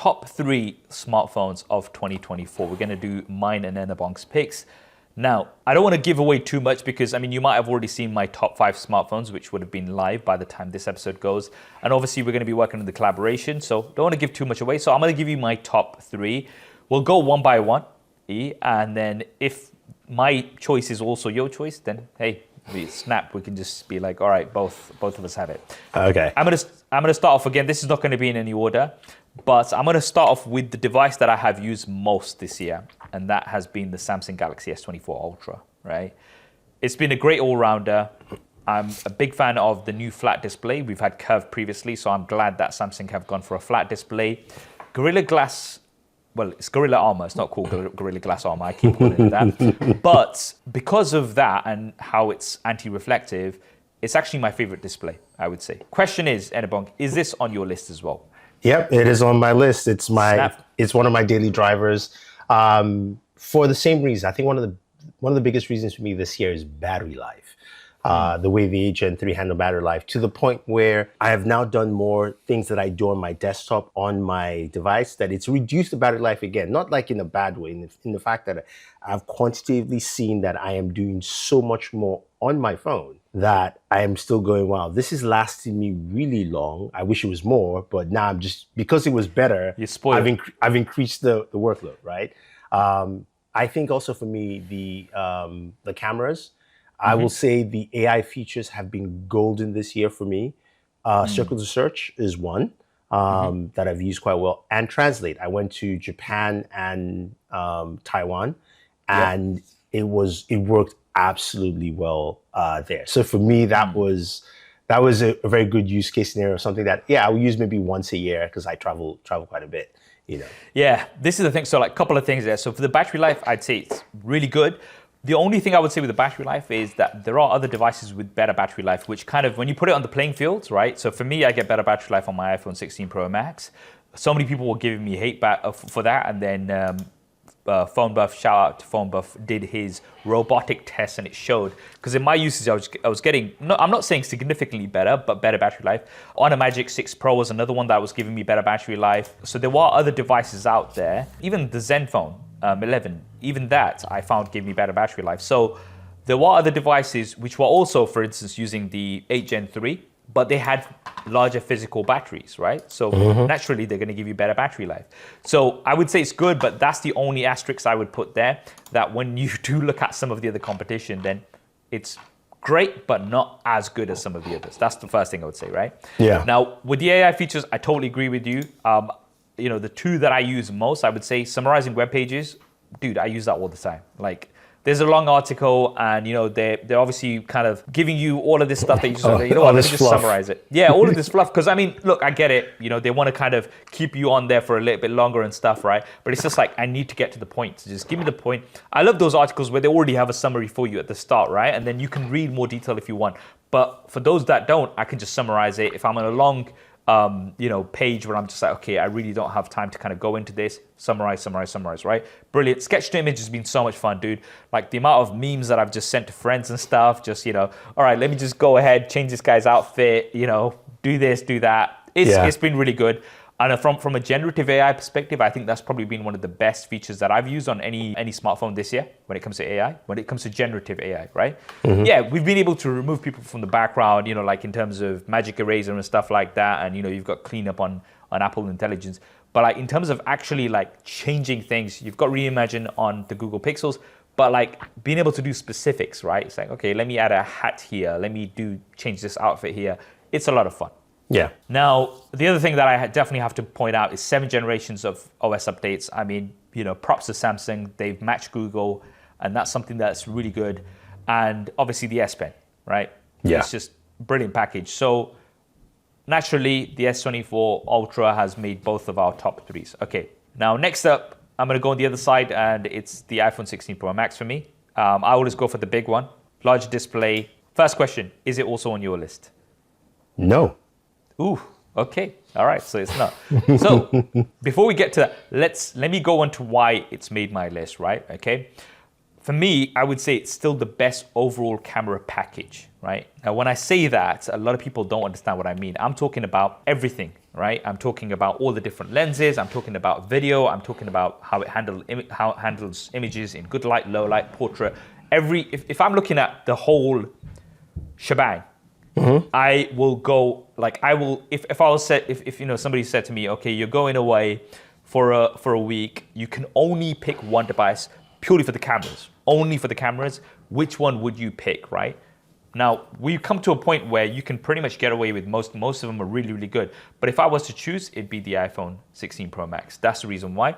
top 3 smartphones of 2024. We're going to do mine and Enabong's picks. Now, I don't want to give away too much because, I mean, you might have already seen my top 5 smartphones, which would have been live by the time this episode goes. And obviously, we're going to be working on the collaboration, so don't want to give too much away. So I'm going to give you my top 3. We'll go one by one, and then if my choice is also your choice, then hey, we snap. We can just be like, all right, both of us have it. Okay. I'm gonna start off again. This is not going to be in any order, but I'm going to start off with the device that I have used most this year, and that has been the Samsung Galaxy S24 Ultra. Right? It's been a great all-rounder. I'm a big fan of the new flat display. We've had curved previously, so I'm glad that Samsung have gone for a flat display. Gorilla Glass. Well, it's Gorilla Armor. It's not called Gorilla Glass Armor. I keep calling it that. But because of that and how it's anti-reflective, it's actually my favorite display, I would say. Question is, Enabong, is this on your list as well? Yep, it is on my list. It's one of my daily drivers. For the same reason, I think one of the biggest reasons for me this year is battery life. The way the Gen 3 handle battery life, to the point where I have now done more things that I do on my desktop on my device, that it's reduced the battery life again, not like in a bad way, in the fact that I've quantitatively seen that I am doing so much more on my phone that I am still going, wow, this is lasting me really long. I wish it was more, but now I'm just, because it was better, You're spoiled. I've increased the workload, right? I think also for me, the cameras, I will say the AI features have been golden this year for me. Circle to Search is one that I've used quite well. And Translate. I went to Japan and Taiwan, and it worked absolutely well there. So for me, that was a very good use case scenario, something that, I will use maybe once a year because I travel quite a bit. Yeah, this is the thing. So like a couple of things there. So for the battery life, I'd say it's really good. The only thing I would say with the battery life is that there are other devices with better battery life, which kind of, when you put it on the playing fields, right? So for me, I get better battery life on my iPhone 16 Pro Max. So many people were giving me hate for that. And then Phone Buff, shout out to Phone Buff, did his robotic test and it showed. Because in my usage, I was getting, I'm not saying significantly better, but better battery life. On a Magic 6 Pro was another one that was giving me better battery life. So there were other devices out there. Even the Zenfone 11, even that I found gave me better battery life. So there were other devices which were also, for instance, using the 8 Gen 3, but they had larger physical batteries, right? So naturally, they're going to give you better battery life. So I would say it's good, but that's the only asterisk I would put there, that when you do look at some of the other competition, then it's great, but not as good as some of the others. That's the first thing I would say, right? Yeah. Now, with the AI features, I totally agree with you. The two that I use most, I would say summarizing web pages. Dude, I use that all the time. Like, there's a long article, and they're obviously kind of giving you all of this stuff that you just let me just summarize it. Yeah, all of this fluff. Because I mean, look, I get it. They want to kind of keep you on there for a little bit longer and stuff, right? But it's just like, I need to get to the point. So just give me the point. I love those articles where they already have a summary for you at the start, right? And then you can read more detail if you want. But for those that don't, I can just summarize it. If I'm on a long page where I'm just like, okay, I really don't have time to kind of go into this, summarize, right? Brilliant. Sketch to image has been so much fun, dude. Like the amount of memes that I've just sent to friends and stuff, just, all right, let me just go ahead, change this guy's outfit, do this, do that. It's been really good. And from a generative AI perspective, I think that's probably been one of the best features that I've used on any smartphone this year when it comes to AI, when it comes to generative AI, right? Yeah, we've been able to remove people from the background, like in terms of Magic Eraser and stuff like that. And, you've got cleanup on Apple Intelligence. But like in terms of actually like changing things, you've got Reimagine on the Google Pixels. But like being able to do specifics, right? It's like, okay, let me add a hat here. Let me change this outfit here. It's a lot of fun. Yeah. Now, the other thing that I definitely have to point out is 7 generations of OS updates. I mean, props to Samsung. They've matched Google, and that's something that's really good. And obviously the S Pen, right? Yeah. It's just a brilliant package. So naturally, the S24 Ultra has made both of our top 3s. Okay, now next up, I'm going to go on the other side, and it's the iPhone 16 Pro Max for me. I always go for the big one, large display. First question, is it also on your list? No. Ooh, okay. All right, so it's not. So before we get to that, let me go on to why it's made my list, right? Okay. for me, I would say it's still the best overall camera package, right? Now, when I say that, a lot of people don't understand what I mean. I'm talking about everything, right? I'm talking about all the different lenses. I'm talking about video. I'm talking about how it handles images in good light, low light, portrait. If I'm looking at the whole shebang, I will go if somebody said to me, okay, you're going away for a week, you can only pick one device purely for the cameras, only for the cameras, which one would you pick, right? Now, we've come to a point where you can pretty much get away with most of them are really, really good. But if I was to choose, it'd be the iPhone 16 Pro Max. That's the reason why.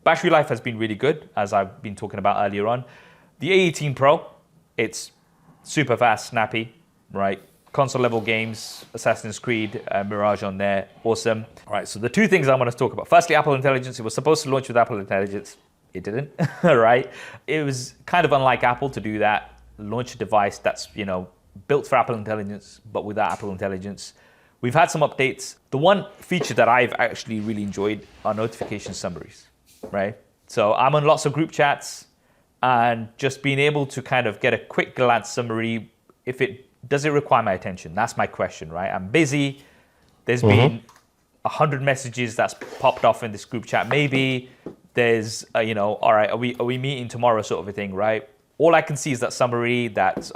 Battery life has been really good, as I've been talking about earlier on. The A18 Pro, it's super fast, snappy, right? Console level games, Assassin's Creed, Mirage on there, awesome. All right, so the two things I want to talk about. Firstly, Apple Intelligence. It was supposed to launch with Apple Intelligence. It didn't, right? It was kind of unlike Apple to do that, launch a device that's, built for Apple Intelligence, but without Apple Intelligence. We've had some updates. The one feature that I've actually really enjoyed are notification summaries, right? So I'm on lots of group chats and just being able to kind of get a quick glance summary, does it require my attention? That's my question, right? I'm busy. There's been 100 messages that's popped off in this group chat. Maybe there's, all right, are we meeting tomorrow sort of a thing, right? All I can see is that summary that's,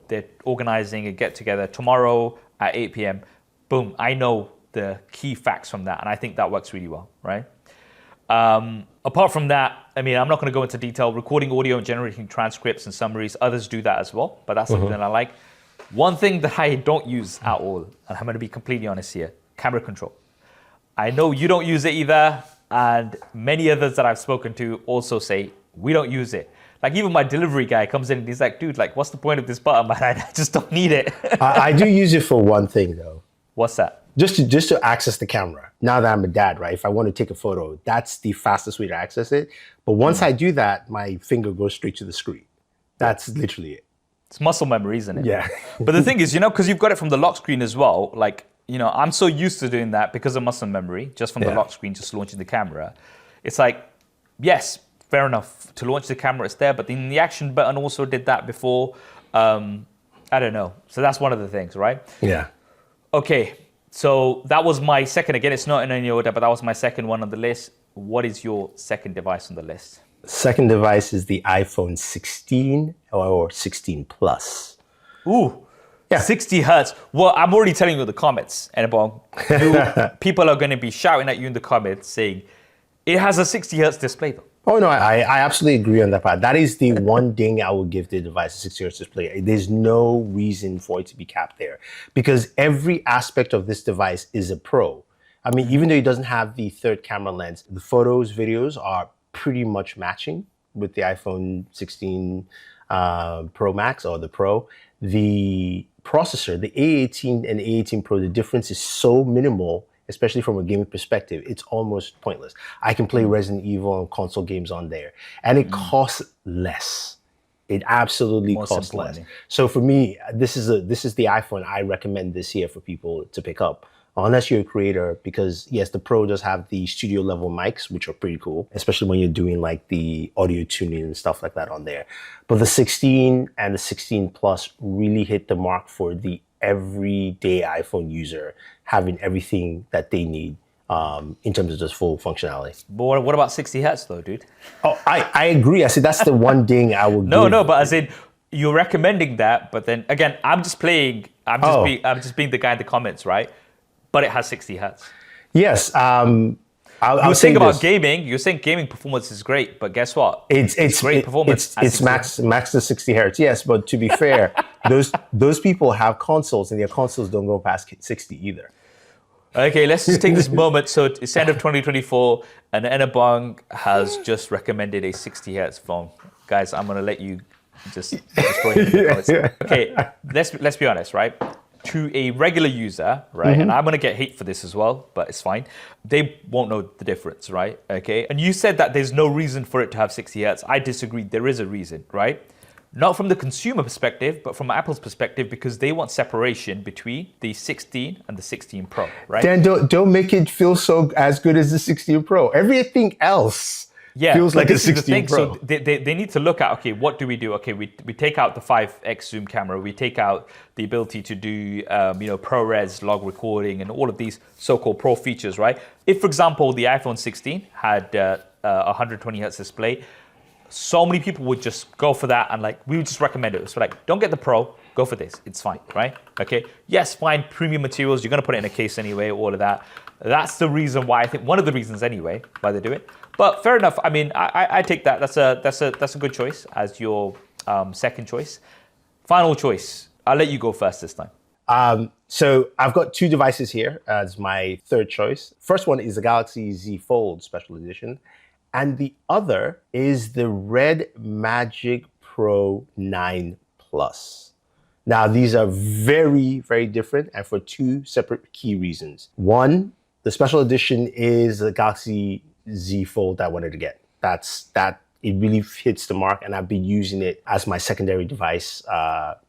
they're organizing a get together tomorrow at 8 p.m. Boom, I know the key facts from that. And I think that works really well, right? Apart from that, I'm not going to go into detail. Recording audio and generating transcripts and summaries, others do that as well, but that's something that I like. One thing that I don't use at all, and I'm going to be completely honest here, camera control. I know you don't use it either, and many others that I've spoken to also say, we don't use it. Like even my delivery guy comes in and he's like, dude, like what's the point of this button, man? I just don't need it. I do use it for one thing though. What's that? Just to access the camera. Now that I'm a dad, right? If I want to take a photo, that's the fastest way to access it. But once I do that, my finger goes straight to the screen. That's literally it. It's muscle memory, isn't it? Yeah. But the thing is, because you've got it from the lock screen as well, like, I'm so used to doing that because of muscle memory, just from the lock screen, just launching the camera. It's like, yes, fair enough. To launch the camera, it's there, but then the action button also did that before. I don't know. So that's one of the things, right? Yeah. Okay. So that was my second. Again, it's not in any order, but that was my second one on the list. What is your second device on the list? Second device is the iPhone 16 or 16 Plus. Ooh. Yeah. 60 hertz. Well, I'm already telling you the comments, Enabong. People are going to be shouting at you in the comments saying, it has a 60 hertz display though. Oh, no, I absolutely agree on that part. That is the one ding I would give the device, a 60 hertz display. There's no reason for it to be capped there because every aspect of this device is a pro. Even though it doesn't have the third camera lens, the photos, videos are pretty much matching with the iPhone 16 Pro Max or the Pro. The processor, the A18 and A18 Pro, the difference is so minimal, especially from a gaming perspective, it's almost pointless. I can play Resident Evil and console games on there, and it costs less. It absolutely costs less. So for me, this is the iPhone I recommend this year for people to pick up, unless you're a creator, because yes, the Pro does have the studio level mics, which are pretty cool, especially when you're doing like the audio tuning and stuff like that on there. But the 16 and the 16 Plus really hit the mark for the everyday iPhone user, having everything that they need in terms of just full functionality. But what about 60 hertz though, dude? Oh, I agree. I see that's the one ding I would give. No, but as in you're recommending that, but then again, I'm just being the guy in the comments, right? But it has 60 hertz. Yes. You're saying about gaming. You're saying gaming performance is great, but guess what? It's great performance. It's max to 60 hertz. Yes, but to be fair, those people have consoles, and their consoles don't go past 60 either. Okay, let's just take this moment. So it's end of 2024, and Enabong has just recommended a 60 hertz phone. Guys, I'm gonna let you just destroy it. Okay, let's be honest, right? To a regular user, right, and I'm going to get hate for this as well, but it's fine. They won't know the difference, right? Okay. And you said that there's no reason for it to have 60 hertz. I disagree. There is a reason, right? Not from the consumer perspective, but from Apple's perspective, because they want separation between the 16 and the 16 Pro, right? Dan, don't make it feel so as good as the 16 Pro. Everything else Yeah, feels like a this is the 16 thing. Pro. So they need to look at, okay, what do? Okay, we take out the 5x zoom camera, we take out the ability to do ProRes log recording and all of these so-called pro features, right? If, for example, the iPhone 16 had 120 hertz display, so many people would just go for that, and like we would just recommend it. So like, don't get the Pro, go for this. It's fine, right? Okay. Yes, fine. Premium materials. You're gonna put it in a case anyway. All of that. That's the reason why, I think one of the reasons anyway why they do it. But fair enough. I mean, I take that. That's a good choice as your second choice. Final choice. I'll let you go first this time. So I've got two devices here as my third choice. First one is the Galaxy Z Fold Special Edition, and the other is the Red Magic Pro 9 Plus. Now, these are very, very different, and for two separate key reasons. One, the special edition is the Galaxy Z Fold that I wanted to get. It really hits the mark, and I've been using it as my secondary device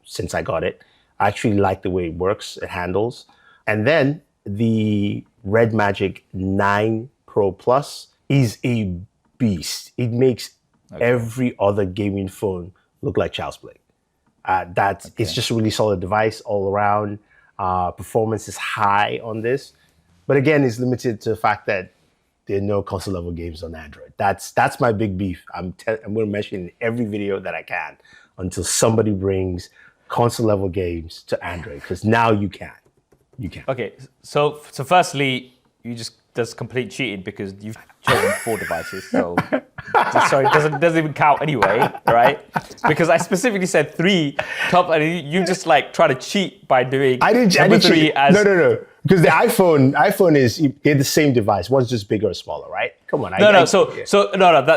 since I got it. I actually like the way it works, it handles. And then the Red Magic 9 Pro Plus is a beast. It makes every other gaming phone look like child's play. It's just a really solid device all around. Performance is high on this, but again, it's limited to the fact that there are no console level games on Android. That's my big beef. I'm going to mention in every video that I can until somebody brings console level games to Android, because now you can. Okay, so firstly, you just that's complete cheating because you've chosen 4 devices. So sorry, it doesn't even count anyway, right? Because I specifically said 3 top, and you just like try to cheat by doing I didn't three cheat. as No. Because the iPhone is they're the same device. One's just bigger or smaller, right? Come on. That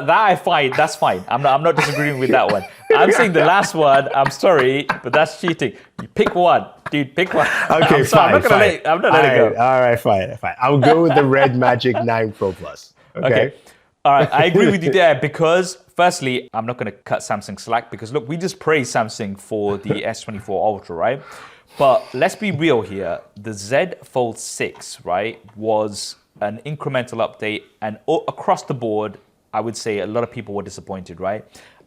I find that's fine. I'm not disagreeing with that one. I'm saying the last one. I'm sorry, but that's cheating. You pick one, dude. Pick one. Okay, fine. I'm not letting it go. All right, fine. I'll go with the Red Magic 9 Pro Plus. Okay. All right, I agree with you there because, firstly, I'm not going to cut Samsung slack because, look, we just praised Samsung for the S24 Ultra, right? But let's be real here. The Z Fold 6, right, was an incremental update, and across the board, I would say a lot of people were disappointed, right?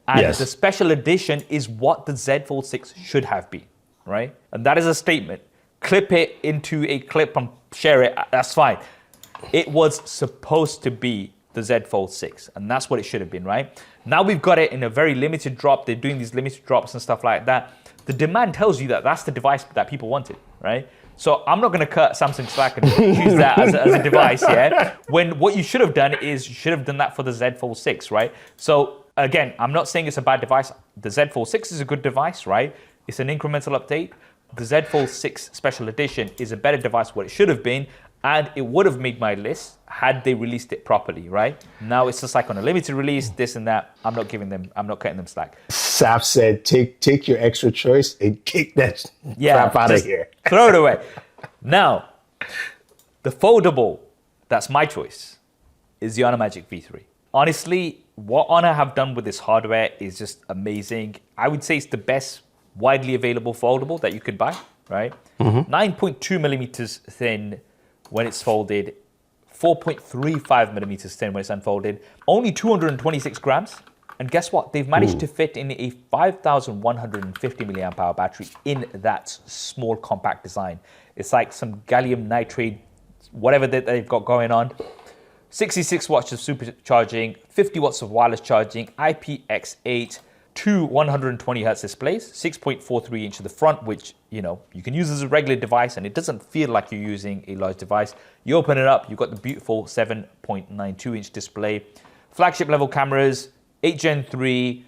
And Yes. the special edition is what the Z Fold 6 should have been, right? And that is a statement. Clip it into a clip and share it, that's fine. It was supposed to be the Z Fold 6, and that's what it should have been, right? Now we've got it in a very limited drop. They're doing these limited drops and stuff like that. The demand tells you that that's the device that people wanted, right? So I'm not going to cut Samsung slack and use that as a device, yeah? When what you should have done is you should have done that for the Z Fold 6, right? So again, I'm not saying it's a bad device. The Z Fold 6 is a good device, right? It's an incremental update. The Z Fold 6 Special Edition is a better device, what it should have been, and it would have made my list had they released it properly, right? Now it's just like on a limited release, this and that. I'm not cutting them slack. Saf said, take your extra choice and kick that crap out of here. Throw it away. Now, the foldable, that's my choice, is the Honor Magic V3. Honestly, what Honor have done with this hardware is just amazing. I would say it's the best widely available foldable that you could buy, right? 9.2 millimeters thin when it's folded, 4.35 millimeters thin when it's unfolded, only 226 grams. And guess what? They've managed to fit in a 5,150 milliamp hour battery in that small compact design. It's like some gallium nitride, whatever that they've got going on. 66 watts of supercharging, 50 watts of wireless charging, IPX8, 2 120 hertz displays, 6.43 inch to the front, which you can use as a regular device and it doesn't feel like you're using a large device. You open it up, you've got the beautiful 7.92 inch display, flagship level cameras, 8 Gen 3.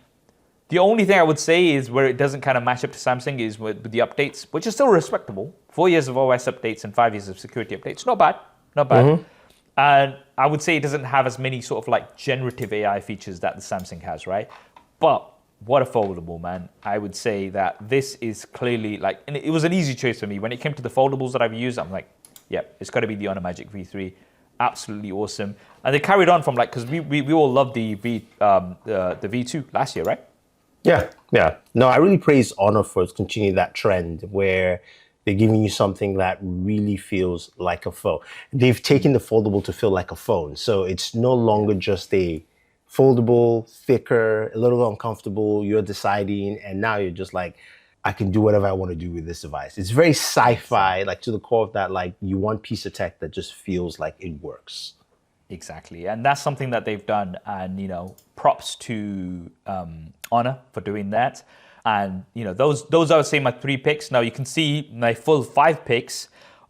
The only thing I would say is where it doesn't kind of match up to Samsung is with the updates, which is still respectable. 4 years of OS updates and 5 years of security updates. Not bad. And I would say it doesn't have as many sort of like generative AI features that the Samsung has, right? But what a foldable, man. I would say that this is clearly like, and it was an easy choice for me. When it came to the foldables that I've used, I'm like, yeah, it's got to be the Honor Magic V3. Absolutely awesome. And they carried on from like, because we all loved the V2 last year, right? Yeah. No, I really praise Honor for continuing that trend where they're giving you something that really feels like a phone. They've taken the foldable to feel like a phone. So it's no longer just a foldable, thicker, a little uncomfortable. You're deciding, and now you're just like, I can do whatever I want to do with this device. It's very sci-fi, like to the core of that. Like you want piece of tech that just feels like it works. Exactly, and that's something that they've done, and props to Honor for doing that. And those I would say my 3 picks. Now you can see my full 5 picks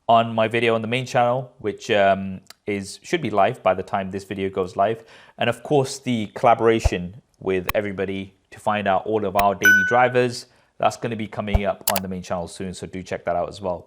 on my video on the main channel, which should be live by the time this video goes live. And of course, the collaboration with everybody to find out all of our daily drivers, that's going to be coming up on the main channel soon. So do check that out as well.